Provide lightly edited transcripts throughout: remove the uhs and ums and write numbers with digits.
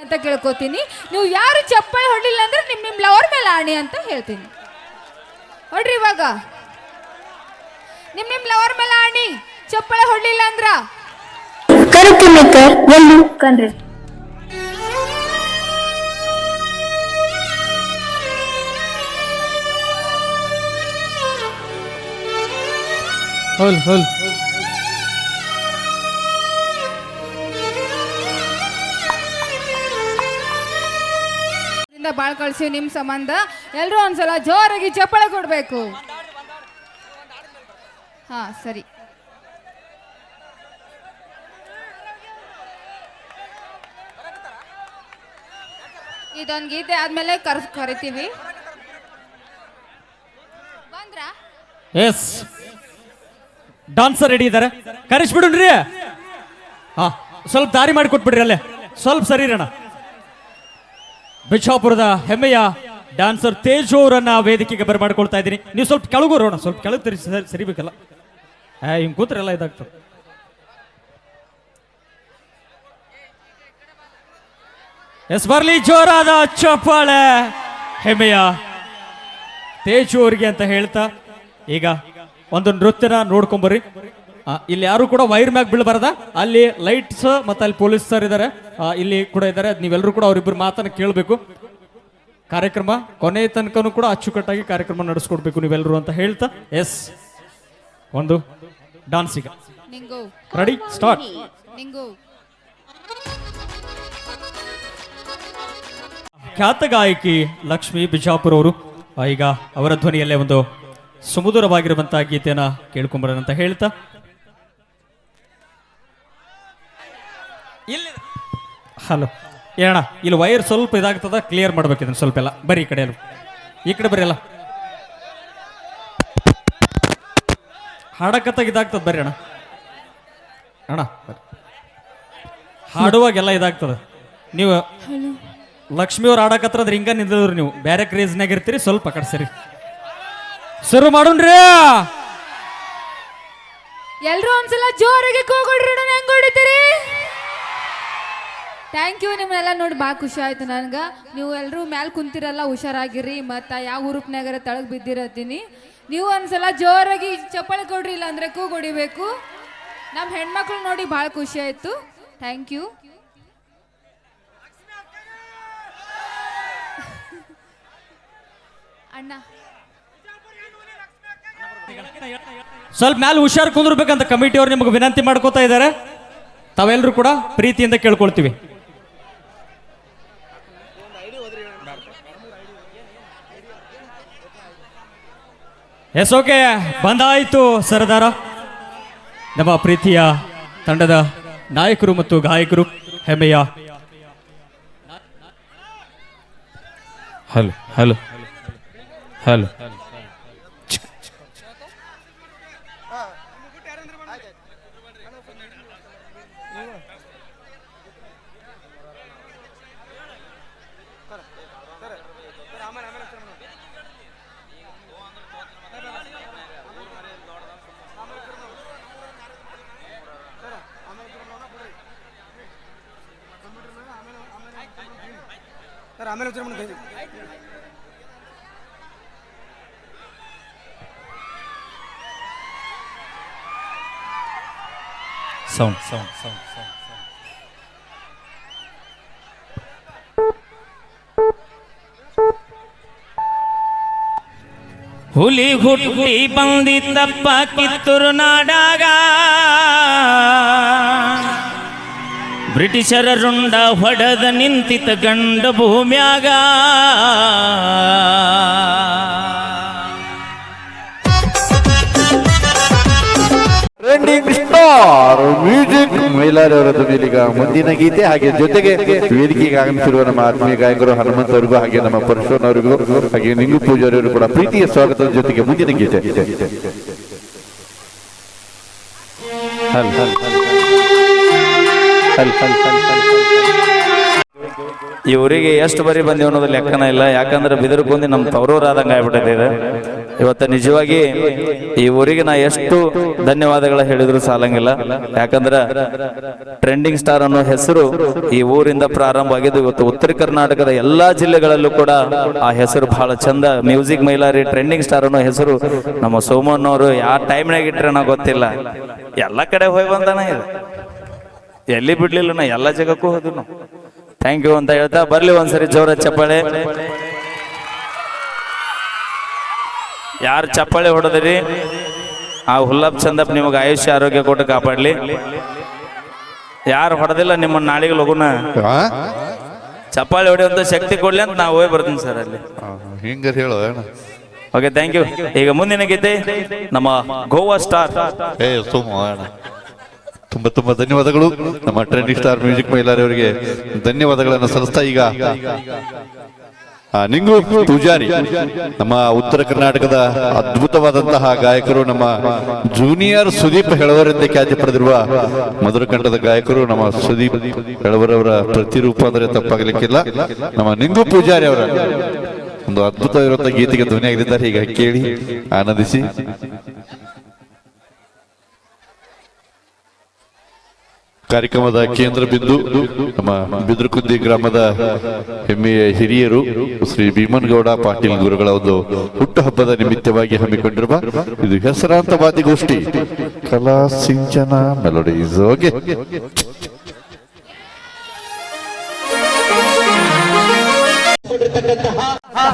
ಅಂತ ಕೇಳ್ಕೊತೀನಿ. ನೀವು ಯಾರು ಚಪ್ಪಾಳೆ ಹೊಡಿಲಿಲ್ಲ ಅಂದ್ರೆ ನಿಮ್ಮ ಲವರ್ ಮೇಲೆ ಆಣಿ ಅಂತ ಹೇಳ್ತೀನಿ. ಹೊಡ್ರಿ ಇವಾಗ ನಿಮ್ಮ ಲವರ್ ಮೇಲೆ ಆಣಿ, ಚಪ್ಪಾಳೆ ಹೊಡ್ಲಿಲ್ಲ ಅಂದ್ರ ಕರಿತೀನಿ ಒಂದು ಕಣ್ರಿ. ಹೋಲ್ ಹೋಲ್ ಬಾಳ್ ಕಳ್ಸಿವಿ ನಿಮ್ ಸಂಬಂಧ. ಎಲ್ರು ಒಂದ್ಸಲ ಜೋರಾಗಿ ಚಪ್ಪಾಳೆ ಕೊಡ್ಬೇಕು. ಹಾ ಸರಿ. ಇದೊಂದು ಗೀತೆ ಆದ್ಮೇಲೆ ಕರಿತೀವಿ. ಬಂದ್ರ ಎಸ್ ಡಾನ್ಸರ್ ರೆಡಿ ಇದ್ದಾರೆ, ಕರೆಸ್ಬಿಡ್ರಿ. ಹಾ ಸ್ವಲ್ಪ ದಾರಿ ಮಾಡಿ ಕೊಟ್ಬಿಡ್ರಿ, ಅಲ್ಲೇ ಸ್ವಲ್ಪ ಸರಿ ಇರೋಣ. ಬಿಜಾಪುರದ ಹೆಮ್ಮೆಯ ಡ್ಯಾನ್ಸರ್ ತೇಜು ಅವರನ್ನ ವೇದಿಕೆಗೆ ಬರಮಾಡ್ಕೊಳ್ತಾ ಇದ್ದೀನಿ. ನೀವು ಸ್ವಲ್ಪ ಕೆಳಗೋರೋಣ, ಸ್ವಲ್ಪ ಕೆಳಗೆ ಸರಿಬೇಕಲ್ಲ, ಹಿಂಗ್ ಕೂತ್ರೆಲ್ಲ ಇದಾಗ್ತದೆ. ಎಸ್ ಬರ್ಲಿ ಜೋರಾದ ಚಪ್ಪಾಳೆ ಹೆಮ್ಮೆಯ ತೇಜು ಅವರಿಗೆ ಅಂತ ಹೇಳ್ತಾ ಈಗ ಒಂದು ನೃತ್ಯನ ನೋಡ್ಕೊಂಬರ್ರಿ. ಇಲ್ಲಿ ಯಾರು ಕೂಡ ವೈರ್ ಮ್ಯಾಗ್ ಬೀಳಬಾರ್ದ, ಅಲ್ಲಿ ಲೈಟ್ಸ್ ಮತ್ತೆ ಅಲ್ಲಿ ಪೊಲೀಸ್ ಸರ್ ಇದ್ದಾರೆ, ಇಲ್ಲಿ ಕೂಡ ಇದ್ದಾರೆ. ನೀವೆಲ್ಲರೂ ಕೂಡ ಅವರಿಬ್ಬರು ಮಾತನ್ನ ಕೇಳಬೇಕು. ಕಾರ್ಯಕ್ರಮ ಕೊನೆಯ ತನಕನೂ ಕೂಡ ಅಚ್ಚುಕಟ್ಟಾಗಿ ಕಾರ್ಯಕ್ರಮ ನಡೆಸ್ಕೊಡ್ಬೇಕು ನೀವೆಲ್ಲರೂ ಅಂತ ಹೇಳ್ತಾ ಎಸ್ ಒಂದು ಡಾನ್ಸ್ ಈಗ ರೆಡಿ ಸ್ಟಾರ್ಟ್. ಖ್ಯಾತ ಗಾಯಕಿ ಲಕ್ಷ್ಮೀ ಬಿಜಾಪುರ ಅವರು ಈಗ ಅವರ ಧ್ವನಿಯಲ್ಲೇ ಒಂದು ಸುಮಧುರವಾಗಿರುವಂತಹ ಗೀತೆಯನ್ನ ಕೇಳ್ಕೊಂಬರೋಣ ಅಂತ ಹೇಳ್ತಾ ಇಲ್ಲಿ ಹಲೋ ಏನ ಇಲ್ಲಿ ವೈರ್ ಸ್ವಲ್ಪ ಇದಾಗ್ತದ, ಕ್ಲಿಯರ್ ಮಾಡ್ಬೇಕು ಇದನ್ನ ಸ್ವಲ್ಪ ಎಲ್ಲ. ಬರೀ ಈ ಕಡೆ ಎಲ್ಲ, ಈ ಕಡೆ ಬರೀ ಎಲ್ಲ ಹಾಡಕತ್ತಾಗ ಇದಾಗ್ತದ. ಬರ್ರಿ ಅಣ್ಣ, ಅಣ್ಣ ಹಾಡುವಾಗೆಲ್ಲ ಇದಾಗ್ತದ. ನೀವು ಲಕ್ಷ್ಮಿ ಅವ್ರು ಆಡಕತ್ರದ್ರ ಹಿಂಗ ನಿಂದ್ರು, ನೀವು ಬೇರೆ ಕ್ರೇಜ್ನಾಗ ಇರ್ತೀರಿ. ಸ್ವಲ್ಪ ಕಡೆ ಸರಿ ಶುರು ಮಾಡೋಣ್ರಿ. ಎಲ್ರು ಒಂದ್ಸಲ ಜೋರಾಗಿ ಕೂಗೊಡ್ರಿ, ಹೆಂಗ್ ಹೊಡಿತೀರಿ? Thank you. ನಿಮ್ಮನ್ನೆಲ್ಲ ನೋಡಿ ಭಾಳ ಖುಷಿ ಆಯ್ತು ನನ್ಗೆ. ನೀವು ಎಲ್ಲರೂ ಮ್ಯಾಲೆ ಕುಂತಿರಲ್ಲ, ಹುಷಾರಾಗಿರ್ರಿ. ಮತ್ತು ಯಾವ ಹುರುಪ್ನಾಗರ ತಳಗ್ ಬಿದ್ದಿರತ್ತೀನಿ. ನೀವು ಒಂದ್ಸಲ ಜೋರಾಗಿ ಚಪ್ಪಾಳೆ ಕೊಡ್ರಿ, ಇಲ್ಲ ಅಂದ್ರೆ ಕೂಗೊಡಿಬೇಕು. ನಮ್ಮ ಹೆಣ್ಮಕ್ಳು ನೋಡಿ ಭಾಳ ಖುಷಿ ಆಯ್ತು. Thank you. ಅಣ್ಣ ಸ್ವಲ್ಪ ಮ್ಯಾಲೆ ಹುಷಾರ್ ಕುಂದಿರ್ಬೇಕಂತ ಕಮಿಟಿ ಅವ್ರು ನಿಮಗೆ ವಿನಂತಿ ಮಾಡ್ಕೋತಾ ಇದ್ದಾರೆ. ತಾವೆಲ್ಲರೂ ಕೂಡ ಪ್ರೀತಿಯಿಂದ ಕೇಳ್ಕೊಳ್ತೀವಿ. ಎಸ್ ಓಕೆ, ಬಂದಾಯ್ತು ಸರದಾರ. ನಮ್ಮ ಪ್ರೀತಿಯ ತಂಡದ ನಾಯಕರು ಮತ್ತು ಗಾಯಕರು ಹೆಮ್ಮೆಯ ಹಲೋ ಹಲೋ ಹಲೋ ಆಮೇಲೆ ಸೌಂಡ್ ಸೌಂಡ್ ಸೌಂಡ್ ಸೌಂಡ್ ಹುಲಿ ಹುಟ್ಟಿ ಬಂದಿದ್ದಪ್ಪ ಕಿತ್ತೂರು ನಾಡಾಗ, ಬ್ರಿಟಿಷರ ರುಂಡ ಹೊಡೆದ ನಿಂತಿತ ಗಂಡ ಭೂಮ್ಯಾಗ. ಟ್ರೆಂಡಿಂಗ್ ಸ್ಟಾರ್ ಮ್ಯೂಸಿಕ್ ಮೈಲಾರವರ ಧ್ವನಿಯಲ್ಲಿಗ ಮುಂದಿನ ಗೀತೆ, ಹಾಗೆ ಜೊತೆಗೆ ವೇದಿಕೆಗೆ ಆಗಮಿಸಿರುವ ನಮ್ಮ ಆತ್ಮೀಯ ಗಾಯಕರು ಹನುಮಂತ ಅವರಿಗೂ, ಹಾಗೆ ನಮ್ಮ ಪರಶುರಾಮ್ ಅವರಿಗೂ, ಹಾಗೆ ನಿಂಗು ಪೂಜಾರಿಯವರು ಕೂಡ ಪ್ರೀತಿಯ ಸ್ವಾಗತದ ಜೊತೆಗೆ ಮುಂದಿನ ಗೀತೆ. ಈ ಊರಿಗೆ ಎಷ್ಟು ಬರಿ ಬಂದೇವು ಅನ್ನೋದು ಲೆಕ್ಕನ ಇಲ್ಲ. ಯಾಕಂದ್ರೆ ಬಿದರ್ಕೊಂಡಿ ನಮ್ಮ ತವರೂರಾದಂಗೆ ಆಗ್ಬಿಟ್ಟೈತೆ ಇದು. ಇವತ್ತು ನಿಜವಾಗಿ ಈ ಊರಿಗೆ ನಾ ಎಷ್ಟು ಧನ್ಯವಾದಗಳ ಹೇಳಿದ್ರು ಸಾಲಂಗಿಲ್ಲ. ಯಾಕಂದ್ರೆ ಟ್ರೆಂಡಿಂಗ್ ಸ್ಟಾರ್ ಅನ್ನೋ ಹೆಸರು ಈ ಊರಿಂದ ಪ್ರಾರಂಭ ಆಗಿದ್ದು. ಇವತ್ತು ಉತ್ತರ ಕರ್ನಾಟಕದ ಎಲ್ಲಾ ಜಿಲ್ಲೆಗಳಲ್ಲೂ ಕೂಡ ಆ ಹೆಸರು ಬಹಳ ಚಂದ. ಮ್ಯೂಸಿಕ್ ಮೈಲಾರಿ ಟ್ರೆಂಡಿಂಗ್ ಸ್ಟಾರ್ ಅನ್ನೋ ಹೆಸರು ನಮ್ಮ ಸೋಮನ್ ಅವರು ಯಾವ ಟೈಮ್ನಾಗ ಇಟ್ರೆ ನಾ ಗೊತ್ತಿಲ್ಲ, ಎಲ್ಲ ಕಡೆ ಹೋಗಿ ಬಂದಾನ. ಇದು ಎಲ್ಲಿ ಬಿಡ್ಲಿಲ್ಲ, ನಾ ಎಲ್ಲ ಜಾಗಕ್ಕೂ ಹೋದ್ವಿ ನಾವು. ಥ್ಯಾಂಕ್ ಯು ಅಂತ ಹೇಳ್ತಾ ಬರ್ಲಿ ಒಂದ್ಸರಿ ಜೋರ ಚಪ್ಪಾಳೆ. ಯಾರು ಚಪ್ಪಾಳೆ ಹೊಡೆದ್ರಿ ಆ ಹುಲ್ಲಪ್ ಚಂದಪ್ ನಿಮಗೆ ಆಯುಷ್ಯ ಆರೋಗ್ಯ ಕೊಟ್ಟು ಕಾಪಾಡ್ಲಿ. ಯಾರು ಹೊಡೆದಿಲ್ಲ ನಿಮ್ಮನ್ನ ನಾಳೆಗೆ ಲಗುನ ಚಪ್ಪಾಳೆ ಹೊಡೆಯುವಂತ ಶಕ್ತಿ ಕೊಡ್ಲಿ ಅಂತ ನಾವು ಹೋಗಿ ಬರ್ತೀನಿ ಸರ್ ಅಲ್ಲಿ. ಹಿಂಗಾರ ಹೇಳೋ. Okay, thank you. ಈಗ ಮುಂದಿನ ಗೀತೆ ನಮ್ಮ ಗೋವಾ ಸ್ಟಾರ್. ತುಂಬಾ ತುಂಬಾ ಧನ್ಯವಾದಗಳು ನಮ್ಮ ಟ್ರೆಂಡಿಂಗ್ ಸ್ಟಾರ್ ಮ್ಯೂಸಿಕ್ ಮೈಲಾರಿ ಅವರಿಗೆ ಧನ್ಯವಾದಗಳನ್ನು ಸಲ್ಲಿಸ್ತಾ ಈಗ ನಿಂಗು ಪೂಜಾರಿ, ನಮ್ಮ ಉತ್ತರ ಕರ್ನಾಟಕದ ಅದ್ಭುತವಾದಂತಹ ಗಾಯಕರು, ನಮ್ಮ ಜೂನಿಯರ್ ಸುದೀಪ್ ಹೆಳವರಿಂದ ಖ್ಯಾತಿ ಪಡೆದಿರುವ ಮಧುರಕಂಠದ ಗಾಯಕರು ನಮ್ಮ ಸುದೀಪ್ ಹೆಳವರವರ ಪ್ರತಿರೂಪ ಅಂದರೆ ತಪ್ಪಾಗಲಿಕ್ಕಿಲ್ಲ. ನಮ್ಮ ನಿಂಗು ಪೂಜಾರಿ ಅವರ ಒಂದು ಅದ್ಭುತವಿರುವಂತಹ ಗೀತೆಗೆ ಧ್ವನಿಯಾಗಿದ್ದಾರೆ. ಈಗ ಕೇಳಿ ಆನಂದಿಸಿ. ಕಾರ್ಯಕ್ರಮದ ಕೇಂದ್ರ ಬಿಂದು ನಮ್ಮ ಬಿದ್ರಕುದ್ದಿ ಗ್ರಾಮದ ಹೆಮ್ಮೆಯ ಹಿರಿಯರು ಶ್ರೀ ಭೀಮನಗೌಡ ಪಾಟೀಲ್ ಗುರುಗಳ ಒಂದು ಹುಟ್ಟುಹಬ್ಬದ ನಿಮಿತ್ತವಾಗಿ ಹಮ್ಮಿಕೊಂಡಿರುವ ಇದು ಹೆಸರಾಂತ ವಾದ್ಯಗೋಷ್ಠಿ ಕಲಾ ಸಿಂಚನ ಮೆಲೋಡೀಸ್. ಓಕೆ,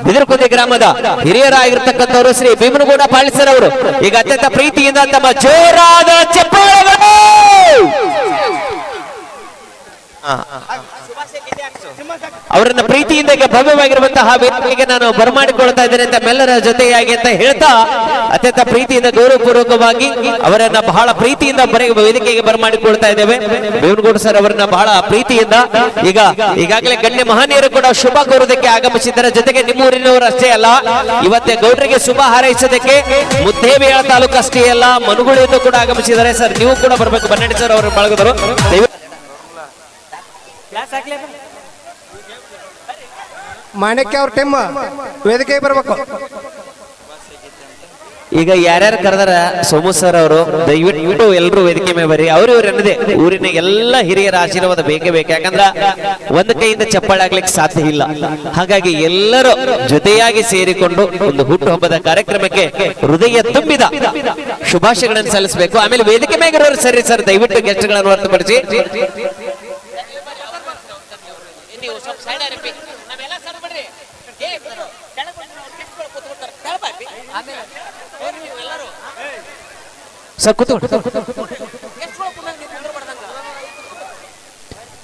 ಬಿದಿರುಕುಂದಿ ಗ್ರಾಮದ ಹಿರಿಯರಾಗಿರ್ತಕ್ಕಂಥವರು ಶ್ರೀ ಭೀಮನಗೌಡ ಪಾಟೀಲ್ ಅವರು ಈಗ ಅತ್ಯಂತ ಪ್ರೀತಿಯಿಂದ ತಮ್ಮ ಜೋರಾದ ಚಪ್ಪಾಳೆಗಳು ಅವರನ್ನ ಪ್ರೀತಿಯಿಂದ ಭವ್ಯವಾಗಿರುವಂತಹ ವೇದಿಕೆಗೆ ನಾನು ಬರಮಾಡಿಕೊಳ್ತಾ ಇದ್ದೇನೆ ಅಂತ ಮೆಲ್ಲರ ಜೊತೆಯಾಗಿ ಅಂತ ಹೇಳ್ತಾ ಅತ್ಯಂತ ಪ್ರೀತಿಯಿಂದ ಗೌರವಪೂರ್ವಕವಾಗಿ ಅವರನ್ನ ಬಹಳ ಪ್ರೀತಿಯಿಂದ ವೇದಿಕೆಗೆ ಬರಮಾಡಿಕೊಳ್ತಾ ಇದ್ದೇವೆ. ಭೀಮನಗೌಡ ಸರ್ ಅವರನ್ನ ಬಹಳ ಪ್ರೀತಿಯಿಂದ ಈಗ ಈಗಾಗಲೇ ಗಣ್ಯ ಮಹನೀಯರು ಕೂಡ ಶುಭ ಕೋರುವುದಕ್ಕೆ ಆಗಮಿಸಿದ್ದರ ಜೊತೆಗೆ ನಿಮ್ಮೂರಿನವರು ಅಷ್ಟೇ ಅಲ್ಲ, ಇವತ್ತೇ ಗೌಡರಿಗೆ ಶುಭ ಹಾರೈಸೋದಕ್ಕೆ ಮುದ್ದೇಬಿಹಾಳ ತಾಲೂಕು ಅಷ್ಟೇ ಅಲ್ಲ, ಮನುಗುಳಿಯಿಂದ ಕೂಡ ಆಗಮಿಸಿದ್ದಾರೆ. ಸರ್ ನೀವು ಕೂಡ ಬರಬೇಕು. ಬನ್ನಡಿ ಸರ್ ಅವರು ಬಳಗದರು ಮಾಣಿಕ್ಯ ಅವ್ರ ಟೀಮ್ ವೇದಿಕೆಗೆ ಬರ್ಬೇಕು. ಈಗ ಯಾರ್ಯಾರು ಕರೆದಾರ ಸೋಮು ಸರ್ ಅವರು ದಯವಿಟ್ಟು ಎಲ್ಲರೂ ವೇದಿಕೆ ಮೇಲೆ ಬರ್ರಿ. ಇವ್ರು ಅನ್ನದೇ ಊರಿನ ಎಲ್ಲ ಹಿರಿಯರ ಆಶೀರ್ವಾದ ಬೇಕೇ ಬೇಕು. ಯಾಕಂದ್ರ ಒಂದು ಕೈಯಿಂದ ಚಪ್ಪಾಳೆ ಆಗ್ಲಿಕ್ಕೆ ಸಾಧ್ಯ ಇಲ್ಲ. ಹಾಗಾಗಿ ಎಲ್ಲರೂ ಜೊತೆಯಾಗಿ ಸೇರಿಕೊಂಡು ಒಂದು ಹುಟ್ಟುಹಬ್ಬದ ಕಾರ್ಯಕ್ರಮಕ್ಕೆ ಹೃದಯ ತುಂಬಿದ ಶುಭಾಶಯಗಳನ್ನು ಸಲ್ಲಿಸಬೇಕು. ಆಮೇಲೆ ವೇದಿಕೆ ಮೇಗಿರೋರು ಸರಿ ಸರ್, ದಯವಿಟ್ಟು ಗೆಸ್ಟ್ಗಳನ್ನು ಹೊರತುಪಡಿಸಿ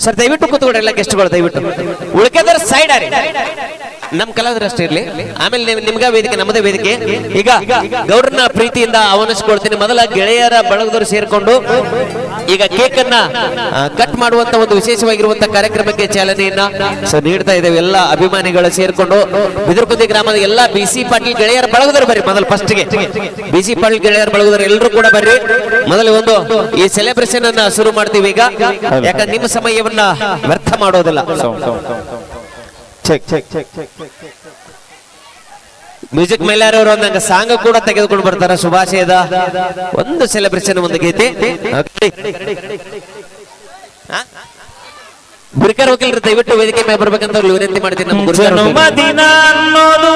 ಸರ್ ದಯವಿಟ್ಟು ಕೂತ್ಕೊಡ್ರಿ. ಎಲ್ಲ ಗೆಸ್ಟ್ಗಳು ದಯವಿಟ್ಟು ಉಳ್ಕೆದರ ಸೈಡ್ ಆರಿ. ನಮ್ ಕಲಾವಿದರು ಅಷ್ಟೇ ಇರ್ಲಿ, ಆಮೇಲೆ ನಿಮ್ಗ ವೇದಿಕೆ ನಮ್ಮದೇ ವೇದಿಕೆ. ಈಗ ಗೌಡ್ರನ್ನ ಪ್ರೀತಿಯಿಂದ ಆಹ್ವಾನಿಸ್ಕೊಳ್ತೀನಿ. ಮೊದಲ ಗೆಳೆಯರ ಬಳಗದವರು ಸೇರ್ಕೊಂಡು ಈಗ ಕೇಕ್ ಅನ್ನ ಕಟ್ ಮಾಡುವಂತ ಒಂದು ವಿಶೇಷವಾಗಿರುವಂತ ಕಾರ್ಯಕ್ರಮಕ್ಕೆ ಚಾಲನೆಯನ್ನ ನೀಡ್ತಾ ಇದ್ದೇವೆ. ಎಲ್ಲ ಅಭಿಮಾನಿಗಳು ಸೇರ್ಕೊಂಡು ಬಿದಿರುಕುಂದಿ ಗ್ರಾಮದ ಎಲ್ಲ BC ಪಾಟೀಲ್ ಗೆಳೆಯರ ಬಳಗದವರು ಬರ್ರಿ. ಮೊದಲು ಫಸ್ಟ್ ಗೆ BC ಪಾಟೀಲ್ ಗೆಳೆಯರ ಬಳಗದವರು ಎಲ್ಲರೂ ಕೂಡ ಬರ್ರಿ. ಮೊದಲು ಒಂದು ಈ ಸೆಲೆಬ್ರೇಷನ್ ಅನ್ನ ಶುರು ಮಾಡ್ತೀವಿ ಈಗ, ಯಾಕಂದ್ರೆ ನಿಮ್ಮ ಸಮಯವನ್ನ ವ್ಯರ್ಥ ಮಾಡೋದಿಲ್ಲ. ಮ್ಯೂಸಿಕ್ ಮೈಲಾರಿ ಅವರು ಒಂದಂಗ ಸಾಂಗ್ ಕೂಡ ತೆಗೆದುಕೊಂಡು ಬರ್ತಾರ. ಶುಭಾಶಯದ ಒಂದು ಸೆಲೆಬ್ರೇಷನ್, ಒಂದು ಗೀತೆ. ಗುರಿಕರ್ ವಕೀಲರು ದಯವಿಟ್ಟು ವೇದಿಕೆ ಮೇಲೆ ಬರ್ಬೇಕಂತ ವಿನಂತಿ ಮಾಡ್ತೀನಿ. ನಮ್ಮ ಜನ್ಮದಿನ ಅನ್ನೋದು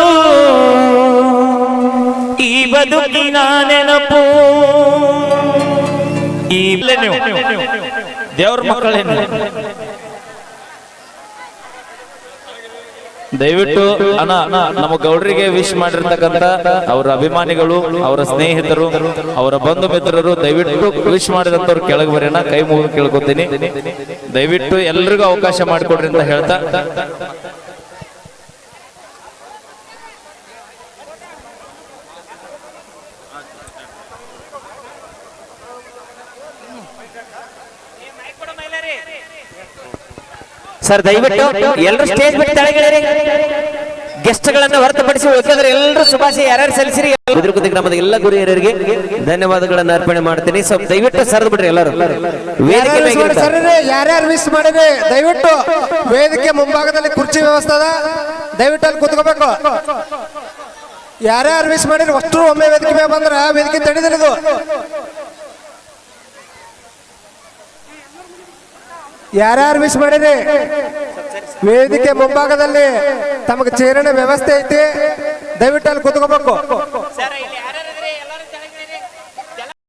ಈ ಬದುಕಿನ ನೆನಪು. ಈ ದೇವ್ರ ಮಕ್ಕಳೇನು ದಯವಿಟ್ಟು ಅಣ್ಣ ನಮ್ಮ ಗೌಡ್ರಿಗೆ ವಿಶ್ ಮಾಡಿರ್ತಕ್ಕಂಥ ಅವರ ಅಭಿಮಾನಿಗಳು, ಅವರ ಸ್ನೇಹಿತರು, ಅವರ ಬಂಧು ಮಿತ್ರರು ದಯವಿಟ್ಟು ವಿಶ್ ಮಾಡಿದಂತವ್ರು ಕೆಳಗೆ ಬರೋಣ. ಕೈ ಮುಗಿದು ಕೇಳ್ಕೊತೀನಿ, ದಯವಿಟ್ಟು ಎಲ್ರಿಗೂ ಅವಕಾಶ ಮಾಡಿಕೊಡ್ರಿ ಅಂತ ಹೇಳ್ತಾ ಸರ್ ದಯವಿಟ್ಟು ಎಲ್ಲರೂ ಸ್ಟೇಜ್ ಬಿಟ್ಟು ತೆಳಗಿಳಿರಿ. ಗೆಸ್ಟ್ ಗಳನ್ನ ಹೊರತುಪಡಿಸಿ ಉಳಿದ್ರೆ ಎಲ್ಲರೂ ಶುಭಾಶಯ ಯಾರ್ಯಾರು ಸಲ್ಲಿಸಿರಿ. ಬಿದಿರುಕುಂದಿ ಗ್ರಾಮದ ಎಲ್ಲ ಗುರು ಹಿರಿಯರಿಗೆ ಧನ್ಯವಾದಗಳನ್ನ ಅರ್ಪಣೆ ಮಾಡ್ತೀನಿ. ಸೊ ದಯವಿಟ್ಟು ಸರಿದು ಬಿಡ್ರಿ ಎಲ್ಲರೂ ವೇದಿಕೆ ಯಾರ್ಯಾರು ಮಿಸ್ ಮಾಡಿದ್ರೆ ದಯವಿಟ್ಟು ವೇದಿಕೆ ಮುಂಭಾಗದಲ್ಲಿ ಕುರ್ಚಿ ವ್ಯವಸ್ಥೆ ಅದ, ದಯವಿಟ್ಟು ಅಲ್ಲಿ ಕೂತ್ಕೋಬೇಕು. ಯಾರ್ಯಾರು ಮಿಸ್ ಮಾಡಿರಿ ಅಷ್ಟು ಒಮ್ಮೆ ವೇದಿಕೆ ಮೇಲೆ ಬಂದ್ರ ವೇದಿಕೆ ತಡೆದಿರೋದು. ಯಾರ್ಯಾರು ಮಿಸ್ ಮಾಡಿರಿ ವೇದಿಕೆ ಮುಂಭಾಗದಲ್ಲಿ ತಮಗೆ ಚೇರಿನ ವ್ಯವಸ್ಥೆ ಐತಿ, ದಯವಿಟ್ಟು ಅಲ್ಲಿ ಕೂತ್ಕೋಬೇಕು.